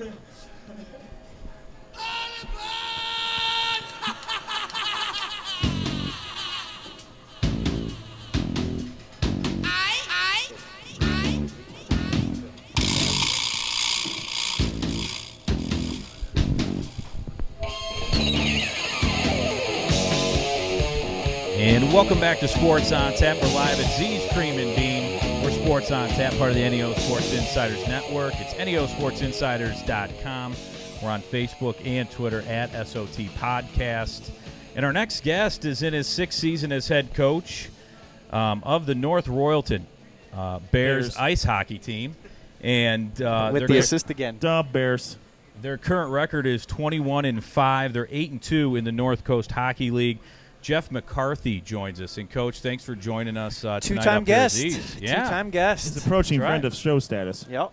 And welcome back to Sports on Tap. We're live at Z's Cream and Bean. We're Sports on Tap, part of the NEO Sports Insiders Network. It's neosportsinsiders.com. We're on Facebook and Twitter at SOT Podcast. And our next guest is in his 6th season as head coach of the North Royalton Bears ice hockey team. And with the assist again. Dub Bears. Their current record is 21-5. They're 8-2 in the North Coast Hockey League. Jeff McCarthy joins us. And, Coach, thanks for joining us tonight. Two-time guest. Yeah. Two-time guest. He's approaching friend of show status. Yep.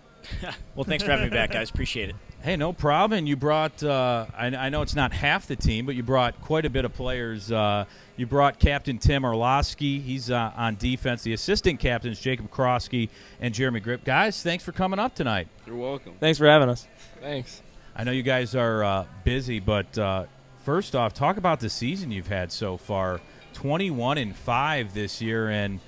Well, thanks for having me back, guys. Appreciate it. Hey, no problem. And you brought, I know it's not half the team, but you brought quite a bit of players. You brought Captain Tim Orlosky. He's on defense. The assistant captains, Jacob Krosky and Jeremy Gripp. Guys, thanks for coming up tonight. You're welcome. Thanks for having us. Thanks. I know you guys are busy, but first off, talk about the season you've had so far. 21-5 this year, and,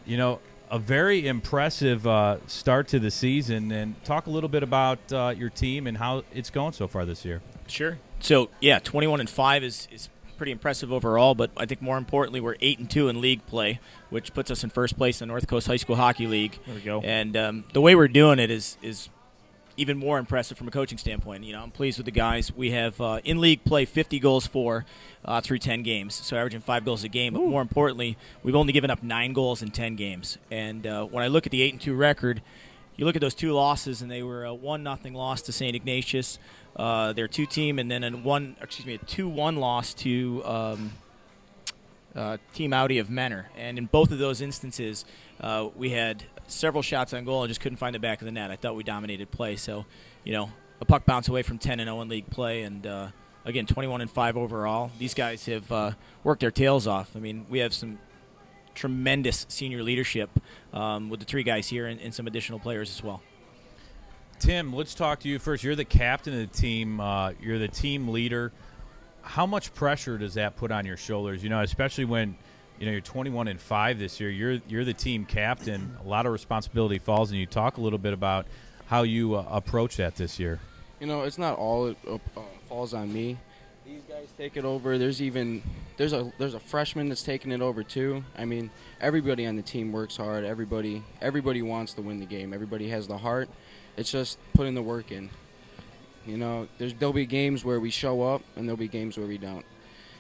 you know, a very impressive start to the season. And talk a little bit about your team and how it's going so far this year. Sure. So, yeah, 21-5 is pretty impressive overall, but I think more importantly, we're 8-2 in league play, which puts us in first place in the North Coast High School Hockey League. There we go. And the way we're doing it is even more impressive from a coaching standpoint. You know, I'm pleased with the guys. We have in league play 50 goals for through 10 games, so averaging 5 goals a game. But more importantly, we've only given up 9 goals in 10 games. And when I look at the 8-2 record, you look at those 2 losses, and they were a 1-0 loss to St. Ignatius, their 2-team, and then a 2-1 loss to Team Audi of Menor. And in both of those instances, we had several shots on goal and just couldn't find the back of the net. I thought we dominated play. So, you know, a puck bounce away from 10-0 in league play, and again, 21-5 overall. These guys have worked their tails off. I mean, we have some tremendous senior leadership with the 3 guys here and some additional players as well. Tim, let's talk to you first. You're the captain of the team. You're the team leader. How much pressure does that put on your shoulders? You know, especially when, you know, you're 21-5 this year. You're the team captain. A lot of responsibility falls on you. Talk a little bit about how you approach that this year. You know, it's not all falls on me. These guys take it over. There's a freshman that's taking it over too. I mean, everybody on the team works hard. Everybody wants to win the game. Everybody has the heart. It's just putting the work in. You know, there'll be games where we show up, and there'll be games where we don't.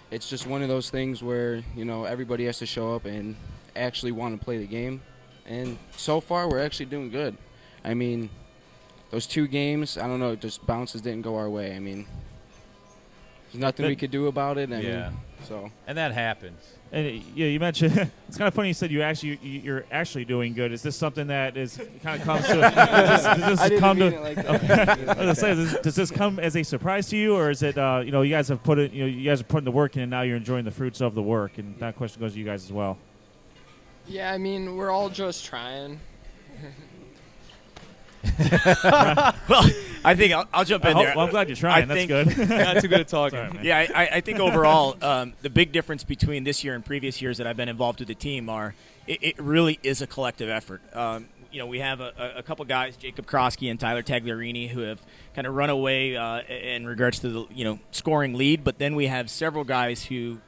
It's just one of those things where, you know, everybody has to show up and actually want to play the game. And so far, we're actually doing good. I mean, those 2 games, I don't know, just bounces didn't go our way. I mean, there's nothing we could do about it. I mean, so. And that happens. And yeah, you mentioned it's kind of funny. You said you're actually doing good. Is this something that is kind of comes to? Does this come to? Like that. I was gonna say, does this come as a surprise to you, or is it you know, you guys have put it, you know, you guys are putting the work in, and now you're enjoying the fruits of the work? And that question goes to you guys as well. Yeah, I mean, we're all just trying. Well, I think I'll jump in there. Well, I'm glad you're trying. That's good. Not too good at talking. Sorry, Yeah, I think overall the big difference between this year and previous years that I've been involved with the team are it really is a collective effort. You know, we have a couple guys, Jacob Krosky and Tyler Tagliarini, who have kind of run away in regards to the, you know, scoring lead, but then we have several guys who,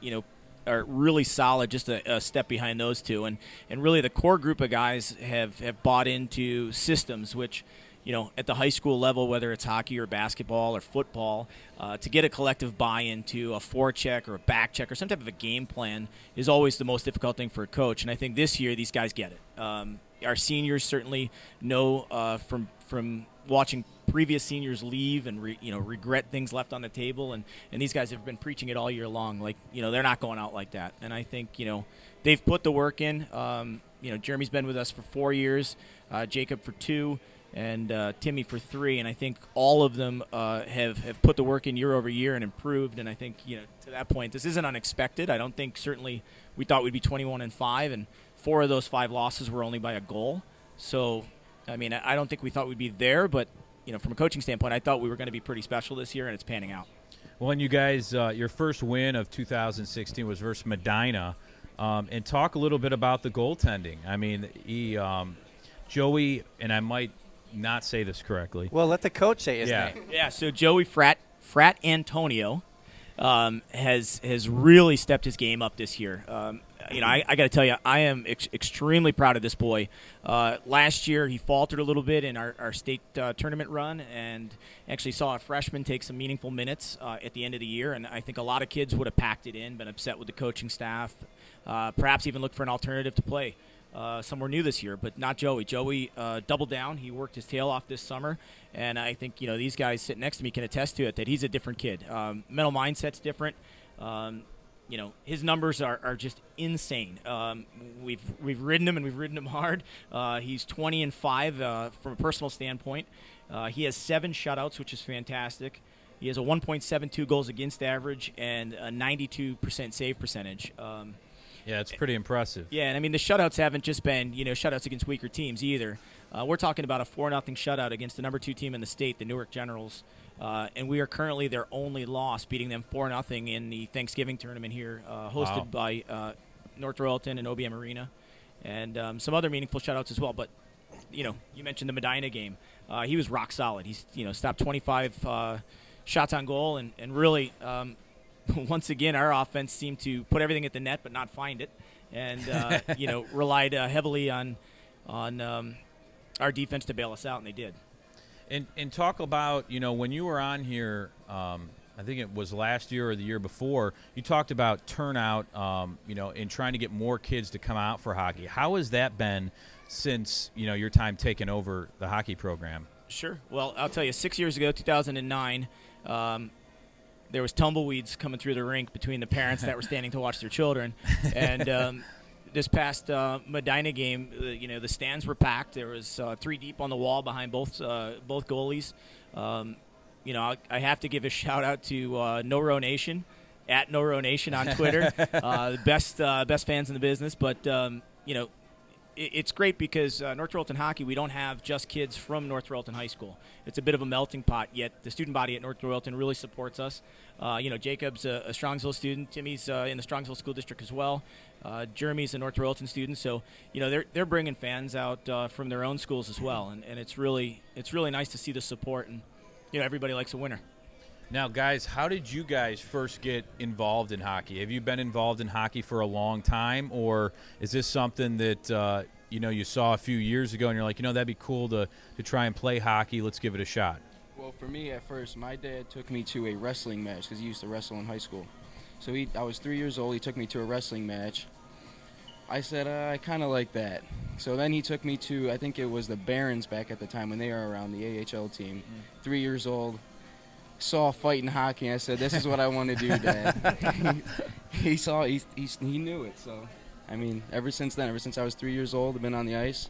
you know, are really solid, just a step behind those 2. And really the core group of guys have bought into systems, which, you know, at the high school level, whether it's hockey or basketball or football, to get a collective buy-in to a forecheck or a back check or some type of a game plan is always the most difficult thing for a coach. And I think this year these guys get it. Our seniors certainly know from watching previous seniors leave and regret things left on the table, and these guys have been preaching it all year long. Like, you know, they're not going out like that. And I think, you know, they've put the work in. You know, Jeremy's been with us for 4 years, Jacob for 2, and Timmy for 3. And I think all of them have put the work in year over year and improved. And I think, you know, to that point, this isn't unexpected. I don't think certainly we thought we'd be 21-5, and 4 of those 5 losses were only by a goal. So, I mean, I don't think we thought we'd be there, but from a coaching standpoint, I thought we were going to be pretty special this year, and it's panning out. Well, and you guys, your first win of 2016 was versus Medina. And talk a little bit about the goaltending. I mean, Joey, and I might not say this correctly. Well, let the coach say his name. Yeah, so Joey Frat Antonio has really stepped his game up this year. I got to tell you, I am extremely proud of this boy. Last year, he faltered a little bit in our state tournament run and actually saw a freshman take some meaningful minutes at the end of the year. And I think a lot of kids would have packed it in, been upset with the coaching staff, perhaps even looked for an alternative to play somewhere new this year, but not Joey. Joey doubled down. He worked his tail off this summer, and I think these guys sitting next to me can attest to it, that he's a different kid. Mental mindset's different. His numbers are just insane. We've ridden him, and we've ridden him hard. He's 20-5 from a personal standpoint. He has 7 shutouts, which is fantastic. He has a 1.72 goals against average and a 92% save percentage. Yeah, it's pretty impressive. Yeah, and I mean, the shutouts haven't just been, shutouts against weaker teams either. We're talking about a 4-0 shutout against the number 2 team in the state, the Newark Generals. And we are currently their only loss, beating them 4-0 in the Thanksgiving tournament here, hosted by North Royalton and OBM Arena. And some other meaningful shutouts as well. But, you mentioned the Medina game. He was rock solid. He's, stopped 25 shots on goal and really once again, our offense seemed to put everything at the net but not find it, and relied heavily on our defense to bail us out, and they did. And talk about when you were on here, I think it was last year or the year before. You talked about turnout, in trying to get more kids to come out for hockey. How has that been since your time taking over the hockey program? Sure. Well, I'll tell you, 6 years ago, 2009. There was tumbleweeds coming through the rink between the parents that were standing to watch their children. And this past Medina game, the stands were packed. There was 3 deep on the wall behind both goalies. I have to give a shout-out to No Row Nation, at No Row Nation on Twitter, the best fans in the business. But, it's great because North Royalton Hockey, we don't have just kids from North Royalton High School. It's a bit of a melting pot, yet the student body at North Royalton really supports us. Jacob's a Strongsville student. Timmy's in the Strongsville School District as well. Jeremy's a North Royalton student. So, they're bringing fans out from their own schools as well. And it's really nice to see the support. And, everybody likes a winner. Now, guys, how did you guys first get involved in hockey? Have you been involved in hockey for a long time, or is this something that you saw a few years ago and you're like, that'd be cool to try and play hockey. Let's give it a shot. Well, for me at first, my dad took me to a wrestling match because he used to wrestle in high school. So I was 3 years old. He took me to a wrestling match. I said, I kind of like that. So then he took me to, I think it was the Barons back at the time when they were around, the AHL team. 3 years old. Saw fighting hockey, and I said, this is what I want to do, Dad. He knew it. So, I mean, ever since then, ever since I was 3 years old, I've been on the ice.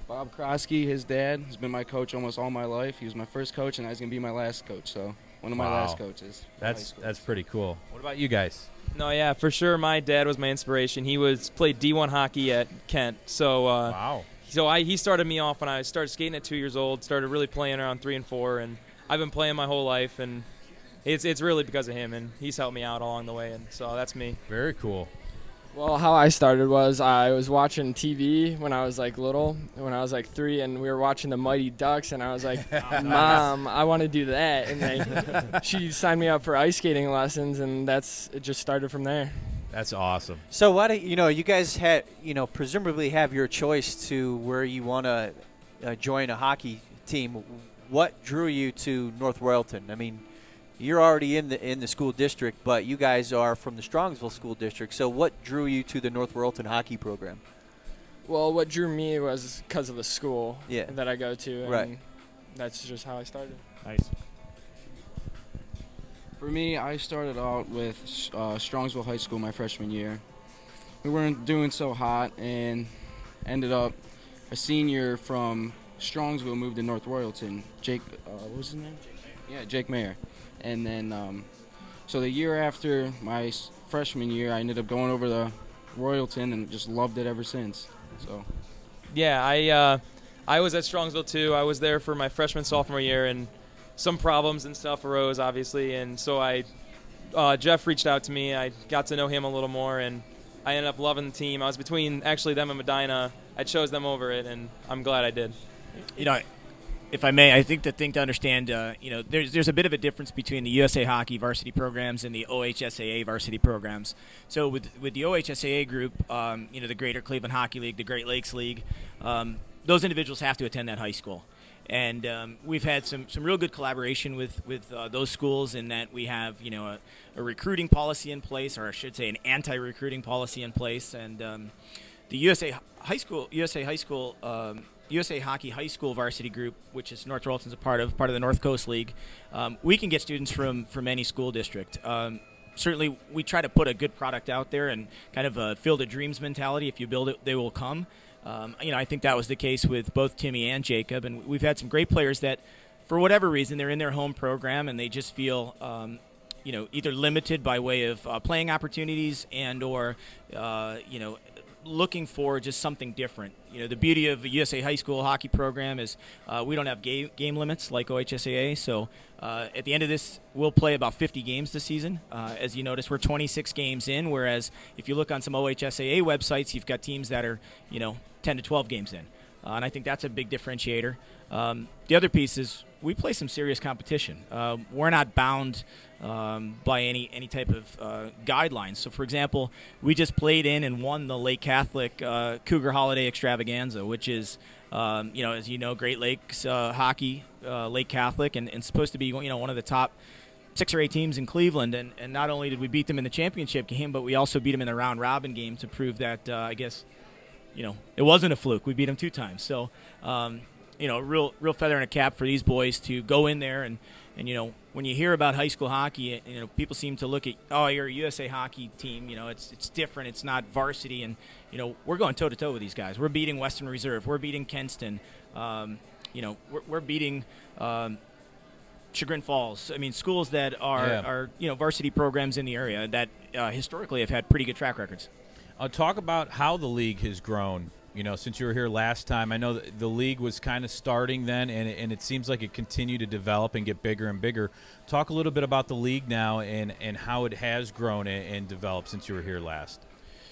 Bob Krosky, his dad, has been my coach almost all my life. He was my first coach, and I was going to be my last coach. So, one of my last coaches. That's pretty cool. What about you guys? No, yeah, for sure. My dad was my inspiration. He played D1 hockey at Kent. So, wow. So he started me off when I started skating at 2 years old. Started really playing around 3 and 4, and I've been playing my whole life, and it's really because of him, and he's helped me out along the way, and so that's me. Very cool. Well, how I started was I was watching TV when I was little, when I was 3, and we were watching the Mighty Ducks, and I was like, Mom, I want to do that. And she signed me up for ice skating lessons, and it just started from there. That's awesome. So why do you guys had presumably have your choice to where you want to join a hockey team. What drew you to North Royalton? I mean, you're already in the school district, but you guys are from the Strongsville School District. So what drew you to the North Royalton hockey program? Well, what drew me was because of the school that I go to. And right. That's just how I started. Nice. For me, I started out with Strongsville High School my freshman year. We weren't doing so hot and ended up a senior from Strongsville moved to North Royalton. Jake, what was his name? Jake Mayer. And then, so the year after my freshman year, I ended up going over to Royalton and just loved it ever since. So. Yeah, I was at Strongsville too. I was there for my freshman, sophomore year, and some problems and stuff arose, obviously. And so Jeff reached out to me. I got to know him a little more, and I ended up loving the team. I was between actually them and Medina. I chose them over it, and I'm glad I did. If I may, I think the thing to understand, there's a bit of a difference between the USA Hockey varsity programs and the OHSAA varsity programs. So with the OHSAA group, the Greater Cleveland Hockey League, the Great Lakes League, those individuals have to attend that high school. And we've had some real good collaboration with those schools in that we have, a recruiting policy in place, or I should say an anti-recruiting policy in place. And the USA Hockey High School varsity group, which is North Royalton's a part of the North Coast League, we can get students from any school district. Certainly, we try to put a good product out there and kind of a field of dreams mentality. If you build it, they will come. I think that was the case with both Timmy and Jacob, and we've had some great players that, for whatever reason, they're in their home program and they just feel, either limited by way of playing opportunities and or, looking for just something different. The beauty of the USA High School hockey program is we don't have game limits like OHSAA. So at the end of this, we'll play about 50 games this season. As you notice, we're 26 games in, whereas if you look on some OHSAA websites, you've got teams that are 10 to 12 games in. And I think that's a big differentiator. The other piece is we play some serious competition. We're not bound by any type of guidelines. So, for example, we just played in and won the Lake Catholic Cougar Holiday Extravaganza, which is, as you know, Great Lakes hockey, Lake Catholic, and supposed to be one of the top 6 or 8 teams in Cleveland. And not only did we beat them in the championship game, but we also beat them in the round-robin game to prove that, it wasn't a fluke. We beat them 2 times. So, real feather in a cap for these boys to go in there and when you hear about high school hockey, people seem to look at, you're a USA hockey team. It's different. It's not varsity, and we're going toe to toe with these guys. We're beating Western Reserve. We're beating Kenston. We're beating Chagrin Falls. I mean, schools that are varsity programs in the area that historically have had pretty good track records. Talk about how the league has grown. Since you were here last time, I know that the league was kind of starting then, and it seems like it continued to develop and get bigger and bigger. Talk a little bit about the league now and how it has grown and developed since you were here last.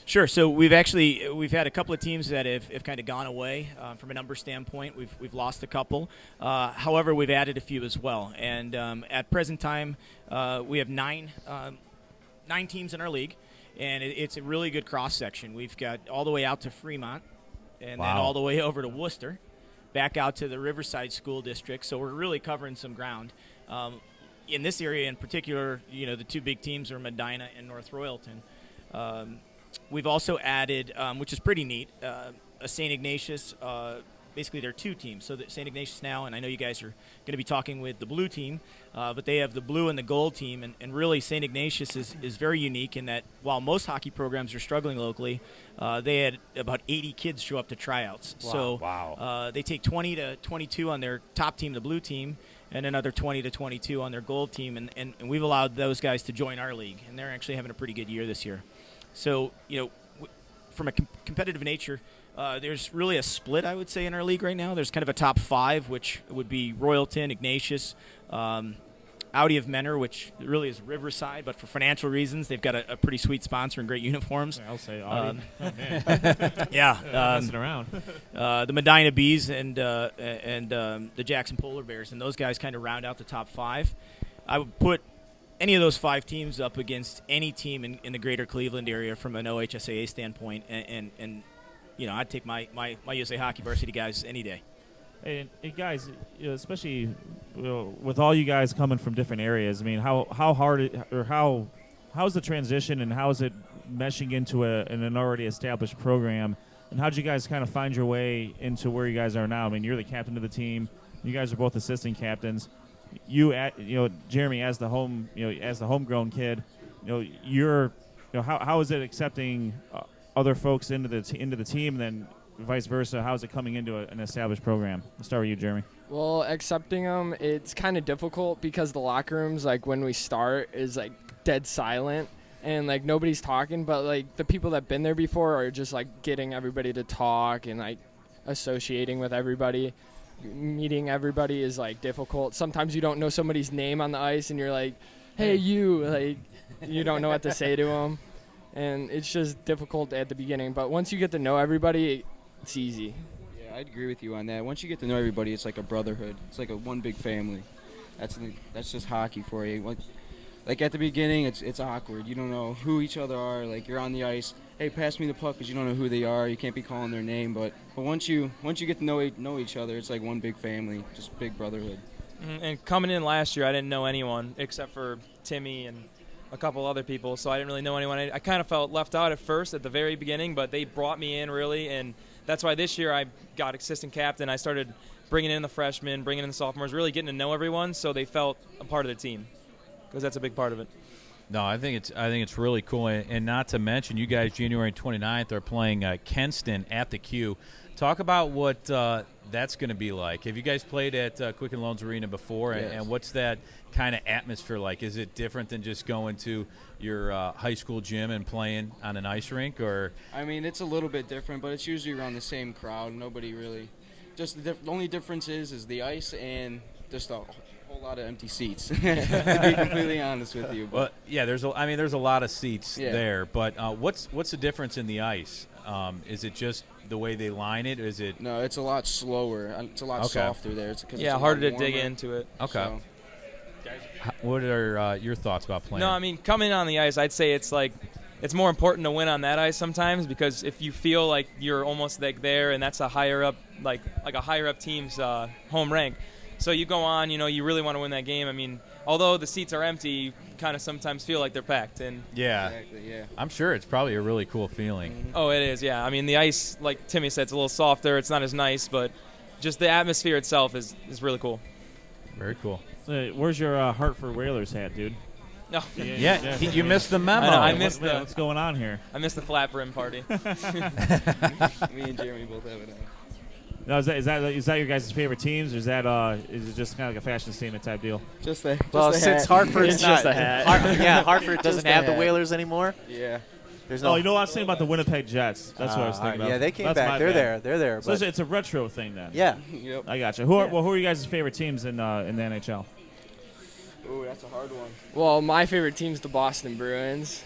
Sure. So we've had a couple of teams that have kind of gone away from a number standpoint. We've lost a couple. However, we've added a few as well. And at present time, we have 9 teams in our league, and it's a really good cross section. We've got all the way out to Fremont. And then all the way over to Worcester, back out to the Riverside School District. So we're really covering some ground. In this area in particular, the 2 big teams are Medina and North Royalton. We've also added, which is pretty neat, a St. Ignatius. Basically, there are 2 teams. So St. Ignatius now, and I know you guys are going to be talking with the blue team, but they have the blue and the gold team. And really, St. Ignatius is very unique in that while most hockey programs are struggling locally, they had about 80 kids show up to tryouts. Wow. They take 20 to 22 on their top team, the blue team, and another 20 to 22 on their gold team. And we've allowed those guys to join our league, and they're actually having a pretty good year this year. So, from a competitive nature, there's really a split, I would say, in our league right now. There's kind of a top 5, which would be Royalton, Ignatius, Audi of Menor, which really is Riverside, but for financial reasons, they've got a pretty sweet sponsor and great uniforms. I'll say Audi. Messing around. The Medina Bees and the Jackson Polar Bears, and those guys kind of round out the top 5. I would put any of those 5 teams up against any team in the greater Cleveland area from an OHSAA standpoint, and I'd take my USA Hockey varsity guys any day. And guys, especially with all you guys coming from different areas, I mean, how hard how's the transition and how is it meshing into an already established program? And how did you guys kind of find your way into where you guys are now? I mean, you're the captain of the team. You guys are both assistant captains. Jeremy, as the homegrown kid, how is it accepting other folks into the team, and then vice versa? How is it coming into an established program? Let's start with you, Jeremy. Well, accepting them, it's kind of difficult because the locker rooms, like when we start, is like dead silent and like nobody's talking. But like the people that've been there before are just like getting everybody to talk and like associating with everybody. Meeting everybody is like difficult. Sometimes you don't know somebody's name on the ice and you're like, hey, you, like, you don't know what to say to them. And it's just difficult at the beginning. But once you get to know everybody, it's easy. Yeah, I'd agree with you on that. Once you get to know everybody, it's like a brotherhood. It's like a one big family. That's just hockey for you. Like at the beginning, it's awkward. You don't know who each other are. Like you're on the ice, hey, pass me the puck, because you don't know who they are. You can't be calling their name. But once you get to know each other, it's like one big family, just big brotherhood. And coming in last year, I didn't know anyone except for Timmy and a couple other people, so I didn't really know anyone. I kind of felt left out at first at the very beginning, but they brought me in really, and that's why this year I got assistant captain. I started bringing in the freshmen, bringing in the sophomores, really getting to know everyone, so they felt a part of the team, because that's a big part of it. No, I think it's really cool, and not to mention, you guys January 29th are playing Kenston at the Q. Talk about what that's going to be like. Have you guys played at Quicken Loans Arena before, Yes. and what's that kind of atmosphere like? Is it different than just going to your high school gym and playing on an ice rink, or? I mean, it's a little bit different, but it's usually around the same crowd. Nobody really. Just the only difference is the ice and just a whole lot of empty seats. To be completely honest with you. Well, yeah, there's a lot of seats Yeah. there, but what's the difference in the ice? Is it just the way they line it? Is it? No, it's a lot slower. It's a lot Okay. softer there. It's Yeah, harder to dig into it. Okay. So, What are your thoughts about playing? No, I mean, coming on the ice, I'd say it's more important to win on that ice sometimes, because if you feel like you're almost like there and that's a higher up, like a higher up team's home rank, so you go on, you really want to win that game. I mean, although the seats are empty, you kind of sometimes feel like they're packed. And Yeah. exactly, yeah. I'm sure it's probably a really cool feeling. oh, it is, yeah. I mean, the ice, like Timmy said, it's a little softer. It's not as nice, but just the atmosphere itself is really cool. Very cool. Where's your Hartford Whalers hat, dude? No, Yeah, you missed the memo. I know, I missed the What's going on here? flat brim party. Me and Jeremy both have it on. No, is that your guys' favorite teams, or is it just kind of like a fashion statement type deal? Just the Well, the since hat. Hartford's It's not, just a hat. Hartford doesn't Just a have the hat. Whalers anymore. Yeah. There's no. Oh, you know what I was saying about the Winnipeg Jets? That's what I was thinking about. Yeah, they came That's back. my They're bad. there. So But it's a retro thing then. yeah. Yep. I gotcha. Who are you guys' favorite teams in the NHL? Ooh, that's a hard one. Well, my favorite team's the Boston Bruins.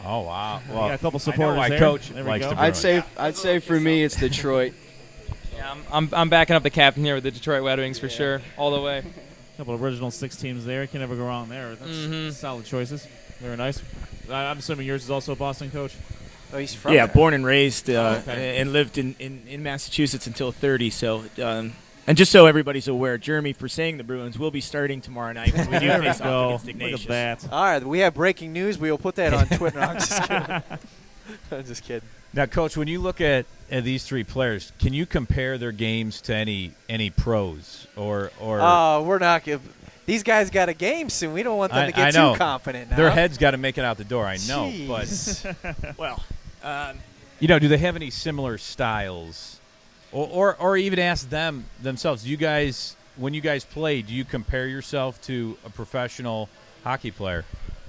Oh wow. We got a couple I know supporters why there. Coach There we likes go. the I'd say for me it's Detroit. Yeah, I'm backing up the captain here with the Detroit Red Wings for sure, all the way. A couple of original 6 teams there. Can never go wrong there. That's solid choices. Very nice. I'm assuming yours is also a Boston, Coach. Oh, he's from Yeah, there. born and raised Okay. and lived in Massachusetts until 30. So, and just so everybody's aware, Jeremy, for saying the Bruins, will be starting tomorrow night when we do There we face off go. against Look Ignatius. at that. All right, we have breaking news. We will put that on Twitter. No, I'm just kidding. I'm just kidding. Now, Coach, when you look at these 3 players, can you compare their games to any pros or? Oh, we're not. These guys got a game soon. We don't want them to I get know. too confident now. Their heads got to make it out the door. I know, Jeez. Well, but do they have any similar styles, or even ask themselves? Do you guys, when you guys play, do you compare yourself to a professional hockey player?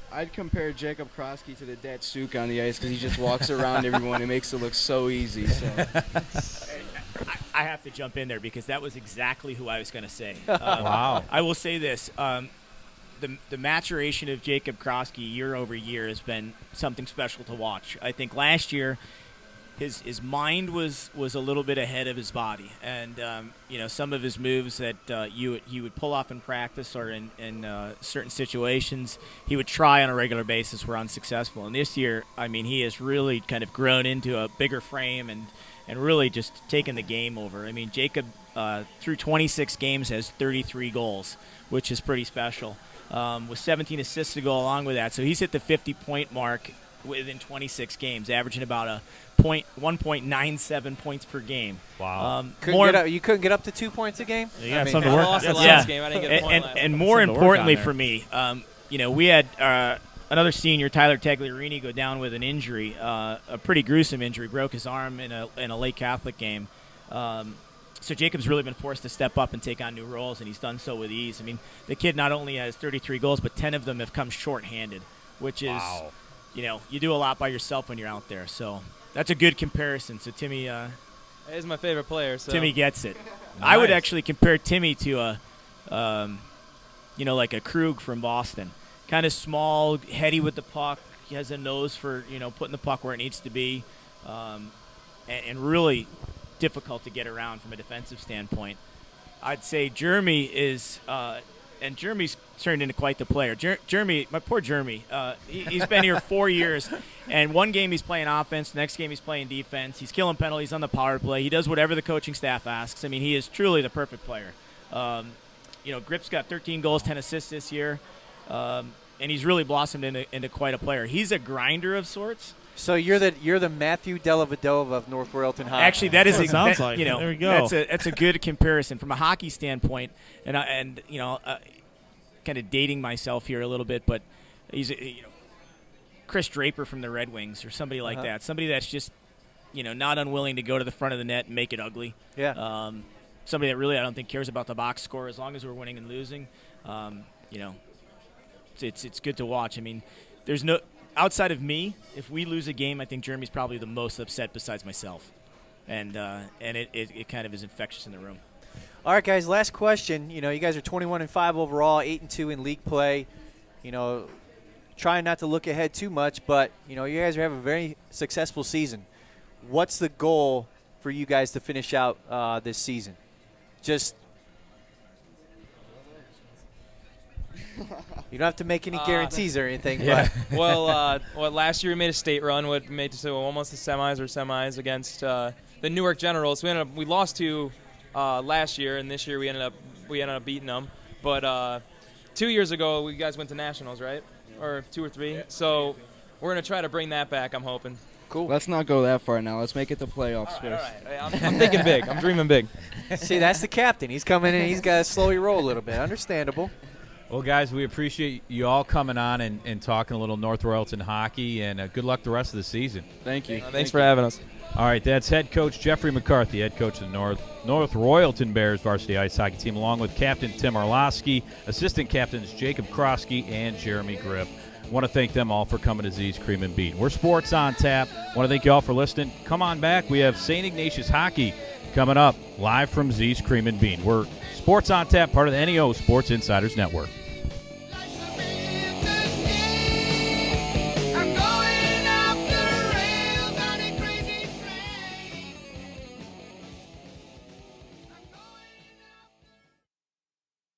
I'd compare Jacob Krosky to the Datsuk on the ice because he just walks around everyone and makes it look so easy. So. I have to jump in there because that was exactly who I was going to say. Wow. I will say this. The maturation of Jacob Krosky year over year has been something special to watch. I think last year his mind was a little bit ahead of his body, and some of his moves that he would pull off in practice or in certain situations he would try on a regular basis were unsuccessful. And this year, I mean, he has really kind of grown into a bigger frame and really just taken the game over. I mean, Jacob through 26 games has 33 goals, which is pretty special, with 17 assists to go along with that. So he's hit the 50-point mark within 26 games, averaging about a 1.97 points per game. Wow. You couldn't get up to 2 points a game? You got I mean, something I to work. lost the that's- last game. I didn't get a point And, last and more Something to work importantly on for me, we had another senior, Tyler Tagliarini, go down with an injury, a pretty gruesome injury, broke his arm in a late Catholic game. So Jacob's really been forced to step up and take on new roles, and he's done so with ease. I mean, the kid not only has 33 goals, but 10 of them have come shorthanded, which is, you do a lot by yourself when you're out there. So that's a good comparison. So, Timmy, He's my favorite player. So. Timmy gets it. Nice. I would actually compare Timmy to like a Krug from Boston. Kind of small, heady with the puck. He has a nose for, putting the puck where it needs to be, and really difficult to get around from a defensive standpoint. I'd say Jeremy is, and Jeremy's turned into quite the player. Jeremy, my poor Jeremy, he's been here 4 years, and one game he's playing offense, the next game he's playing defense. He's killing penalties on the power play. He does whatever the coaching staff asks. I mean, he is truly the perfect player. Gripp's got 13 goals, 10 assists this year, and he's really blossomed into quite a player. He's a grinder of sorts. So you're the Matthew Dellavedova of North Royalton Hockey. Actually, that is sounds like. There we go. That's a good comparison from a hockey standpoint, and kind of dating myself here a little bit, but he's Chris Draper from the Red Wings or somebody like that. Somebody that's just not unwilling to go to the front of the net and make it ugly. Yeah. Somebody that really I don't think cares about the box score as long as we're winning and losing. It's good to watch. I mean, there's no. Outside of me, if we lose a game, I think Jeremy's probably the most upset besides myself. And it kind of is infectious in the room. All right, guys, last question. You guys are 21-5 overall, 8-2 in league play. Trying not to look ahead too much, but, you guys have a very successful season. What's the goal for you guys to finish out this season? Just you don't have to make any guarantees or anything. Yeah. But. Well, last year we made a state run. We made it to almost the semis against the Newark Generals. We lost to last year, and this year we ended up beating them. But 2 years ago, you guys went to nationals, right? Or 2 or 3. Yeah. So we're gonna try to bring that back. I'm hoping. Cool. Let's not go that far now. Let's make it the playoffs first. All right. I'm thinking big. I'm dreaming big. See, that's the captain. He's coming in. He's got to slowly roll a little bit. Understandable. Well, guys, we appreciate you all coming on and talking a little North Royalton hockey, and good luck the rest of the season. Thank you. Thanks for having us. All right, that's head coach Jeffrey McCarthy, head coach of the North Royalton Bears varsity ice hockey team, along with Captain Tim Orlosky, assistant captains Jacob Krosky and Jeremy Gripp. I want to thank them all for coming to Z's Cream and Bean. We're Sports on Tap. I want to thank you all for listening. Come on back. We have St. Ignatius Hockey coming up live from Z's Cream and Bean. We're Sports on Tap, part of the NEO Sports Insiders Network.